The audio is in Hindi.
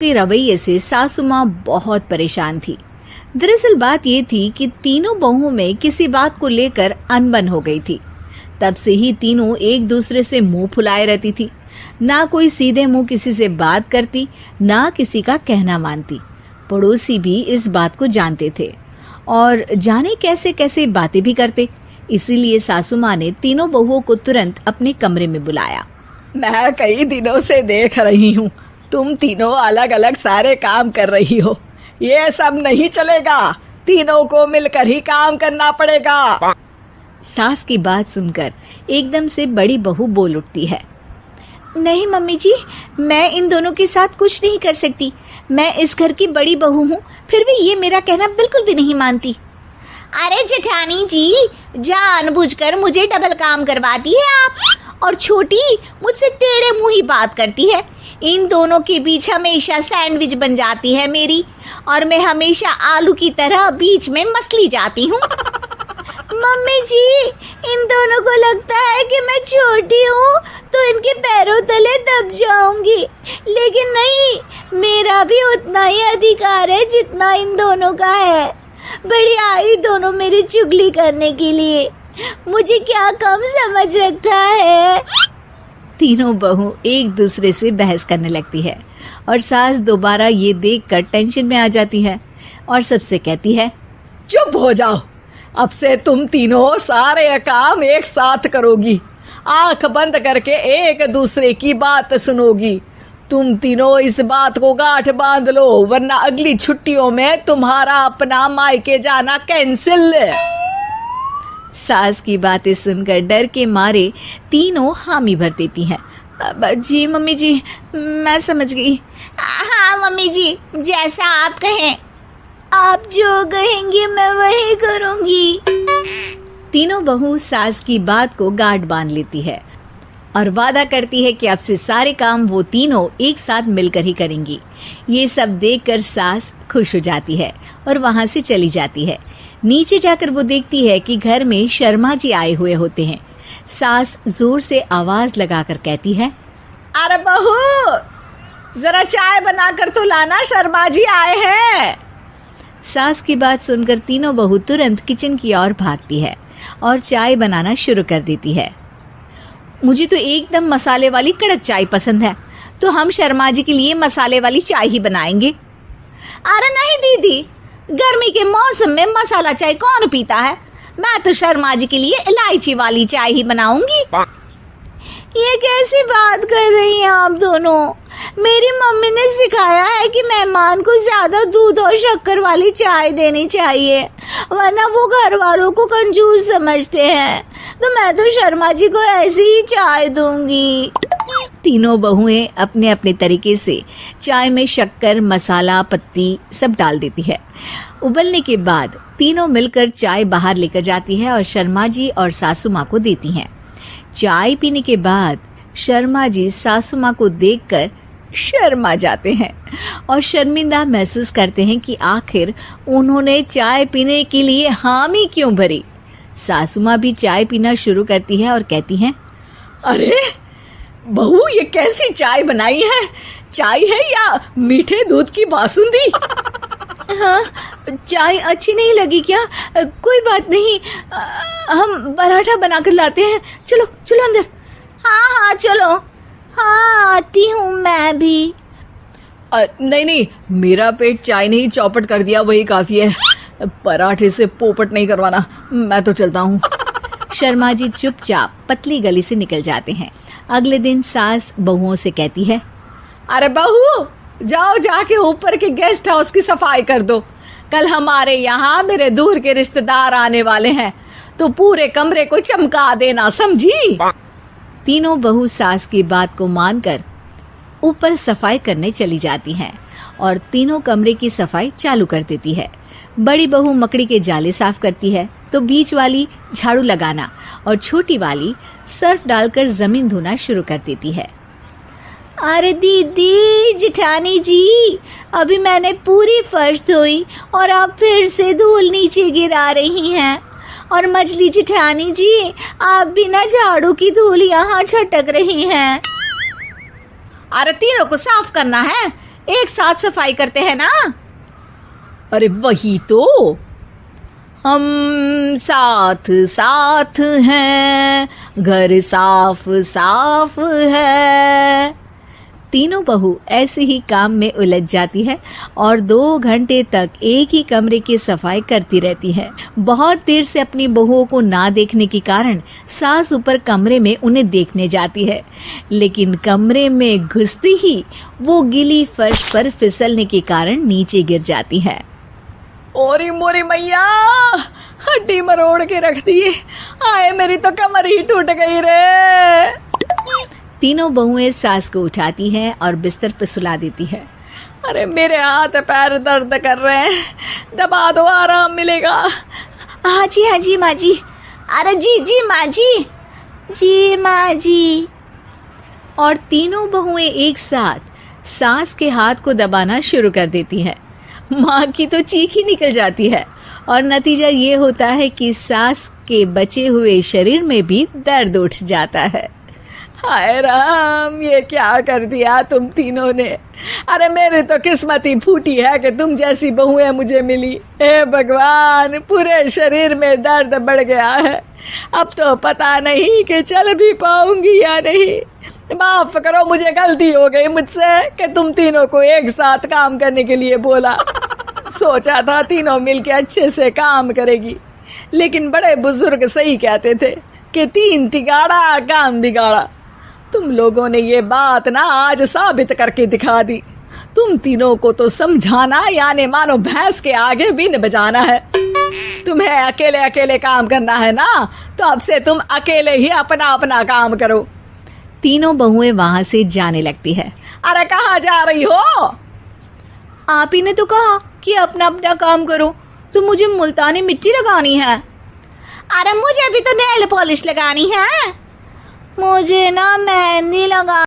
के रवैये से सासू माँ बहुत परेशान थी। दरअसल बात ये थी कि तीनों बहुओं में किसी बात को लेकर अनबन हो गई थी। तब से ही तीनों एक दूसरे से मुंह फुलाए रहती थी। ना कोई सीधे मुंह किसी से बात करती, ना किसी का कहना मानती। पड़ोसी भी इस बात को जानते थे और जाने कैसे कैसे बातें भी करते। इसीलिए सासू माँ ने तीनों बहुओं को तुरंत अपने कमरे में बुलाया। मैं कई दिनों से देख रही हूँ, तुम तीनों अलग अलग सारे काम कर रही हो। ये सब नहीं चलेगा, तीनों को मिलकर ही काम करना पड़ेगा। सास की बात सुनकर एकदम से बड़ी बहू बोल उठती है। नहीं मम्मी जी, मैं इन दोनों के साथ कुछ नहीं कर सकती। मैं इस घर की बड़ी बहू हूँ, फिर भी ये मेरा कहना बिल्कुल भी नहीं मानती। अरे जेठानी जी, जानबूझकर मुझे डबल काम करवाती है आप। और छोटी मुझसे टेढ़े मुंह ही बात करती है। इन दोनों के बीच हमेशा सैंडविच बन जाती है मेरी, और मैं हमेशा आलू की तरह बीच में मसली जाती हूँ। मम्मी जी, इन दोनों को लगता है कि मैं छोटी हूँ तो इनके पैरों तले दब जाऊंगी, लेकिन नहीं, मेरा भी उतना ही अधिकार है जितना इन दोनों का है। बड़ी आई दोनों मेरी चुगली करने के लिए, मुझे क्या कम समझ रखा है। तीनों बहू एक दूसरे से बहस करने लगती है और सास दोबारा ये देखकर टेंशन में आ जाती है और सबसे कहती है, चुप हो जाओ, अब से तुम तीनों सारे काम एक साथ करोगी। आंख बंद करके एक दूसरे की बात सुनोगी। तुम तीनों इस बात को गांठ बांध लो, वरना अगली छुट्टियों में तुम्हारा अपना मायके जाना कैंसिल। सास की बातें सुनकर डर के मारे तीनों हामी भर देती हैं। जी मम्मी जी, मैं समझ गई। हाँ मम्मी जी, जैसा आप कहें। आप जो कहेंगी मैं वही करूंगी। तीनों बहू सास की बात को गांठ बांध लेती है और वादा करती है कि अब से सारे काम वो तीनों एक साथ मिलकर ही करेंगी। ये सब देखकर सास खुश हो जाती है और वहां से चली जाती है। नीचे जाकर वो देखती है कि घर में शर्मा जी आए हुए होते हैं। सास जोर से आवाज लगाकर कहती है, अरे बहू, जरा चाय बनाकर तो लाना, शर्मा जी आए हैं। सास की बात सुनकर तीनों बहू तुरंत किचन की ओर भागती है और चाय बनाना शुरू कर देती है। मुझे तो एकदम मसाले वाली कड़क चाय पसंद है, तो हम शर्मा जी के लिए मसाले वाली चाय ही बनाएंगे। अरे नहीं दीदी, गर्मी के मौसम में मसाला चाय कौन पीता है? मैं तो शर्मा जी के लिए इलायची वाली चाय ही बनाऊंगी। ये कैसी बात कर रही हैं आप दोनों? मेरी मम्मी ने सिखाया है कि मेहमान को ज्यादा दूध और शक्कर वाली चाय देनी चाहिए, वरना वो घर वालों को कंजूस समझते हैं। तो मैं तो शर्मा जी को ऐसी ही चाय दूंगी। तीनों बहुएं अपने अपने तरीके से चाय में शक्कर, मसाला, पत्ती सब डाल देती है। उबलने के बाद तीनों मिलकर चाय बाहर लेकर जाती है और शर्मा जी और सासू माँ को देती हैं। चाय पीने के बाद शर्मा जी सासू माँ को देखकर शर्मा जाते हैं और शर्मिंदा महसूस करते हैं कि आखिर उन्होंने चाय पीने के लिए हामी क्यों भरी। सासू माँ भी चाय पीना शुरू करती है और कहती हैं, अरे बहू, ये कैसी चाय बनाई है? चाय है या मीठे दूध की बासुंदी? हाँ, चाय अच्छी नहीं लगी क्या? कोई बात नहीं, हम पराठा बनाकर लाते हैं। चलो चलो अंदर। हाँ चलो। हाँ, आती हूँ मैं भी। नहीं नहीं, मेरा पेट चाय ने ही चौपट कर दिया, वही काफी है। पराठे से पोपट नहीं करवाना, मैं तो चलता हूँ। शर्मा जी चुपचाप पतली गली से निकल जाते हैं। अगले दिन सास बहुओं से कहती है, अरे बहू, जाओ जाके ऊपर के गेस्ट हाउस की सफाई कर दो। कल हमारे यहाँ मेरे दूर के रिश्तेदार आने वाले हैं, तो पूरे कमरे को चमका देना, समझी? तीनों बहू सास की बात को मानकर ऊपर सफाई करने चली जाती हैं और तीनों कमरे की सफाई चालू कर देती है। बड़ी बहू मकड़ी के जाले साफ करती है, तो बीच वाली झाड़ू लगाना और छोटी वाली सर्फ डालकर जमीन धोना शुरू कर देती है। अरे दीदी, जेठानी जी, अभी मैंने पूरी फर्श धोई और आप फिर से धूल नीचे गिरा रही हैं। और मछली जेठानी जी, आप बिना झाड़ू की धूल यहाँ छटक रही हैं। अरे तीनों को साफ करना है, एक साथ सफाई करते हैं ना। अरे वही तो, हम साथ साथ हैं, घर साफ साफ है। तीनों बहू ऐसे ही काम में उलझ जाती है और 2 घंटे तक एक ही कमरे की सफाई करती रहती है। बहुत देर से अपनी बहुओं को ना देखने के कारण सास ऊपर कमरे में उन्हें देखने जाती है, लेकिन कमरे में घुसती ही वो गीली फर्श पर फिसलने के कारण नीचे गिर जाती है। ओरी मोरी मैया, हड्डी मरोड़ के रख दी। आए मेरी तो कमर ही टूट गई रे। तीनों बहुएं सास को उठाती हैं और बिस्तर पर सुला देती है। अरे मेरे हाथ पैर दर्द कर रहे हैं, दबा दो, आराम मिलेगा। हाँ जी माँ जी। अरे जी माँ जी, जी माँ जी। और तीनों बहुएं एक साथ सास के हाथ को दबाना शुरू कर देती हैं। माँ की तो चीख ही निकल जाती है और नतीजा ये होता है कि सास के बचे हुए शरीर में भी दर्द उठ जाता है। हाय राम, ये क्या कर दिया तुम तीनों ने। अरे मेरी तो किस्मत ही फूटी है कि तुम जैसी बहुएं मुझे मिली। हे भगवान, पूरे शरीर में दर्द बढ़ गया है। अब तो पता नहीं कि चल भी पाऊंगी या नहीं। माफ करो, मुझे गलती हो गई मुझसे कि तुम तीनों को एक साथ काम करने के लिए बोला। सोचा था तीनों मिलके अच्छे से काम करेगी, लेकिन बड़े बुजुर्ग सही कहते थे कि 3 तिगाड़ा काम बिगाड़ा। तुम लोगों ने ये बात ना आज साबित करके दिखा दी। तुम तीनों को तो समझाना यानी मानो भैंस के आगे भी न बजाना है। तुम्हें अकेले अकेले काम करना है ना, तो अब से तुम अकेले ही अपना अपना काम करो। तीनों बहुएं वहां से जाने लगती है। अरे कहाँ जा रही हो? आप ही ने तो कहा कि अपना अपना काम करो, तो मुझे मुल्तानी मिट्टी लगानी है। अरे मुझे भी तो नेल पॉलिश लगानी है। मुझे ना मेहंदी लगा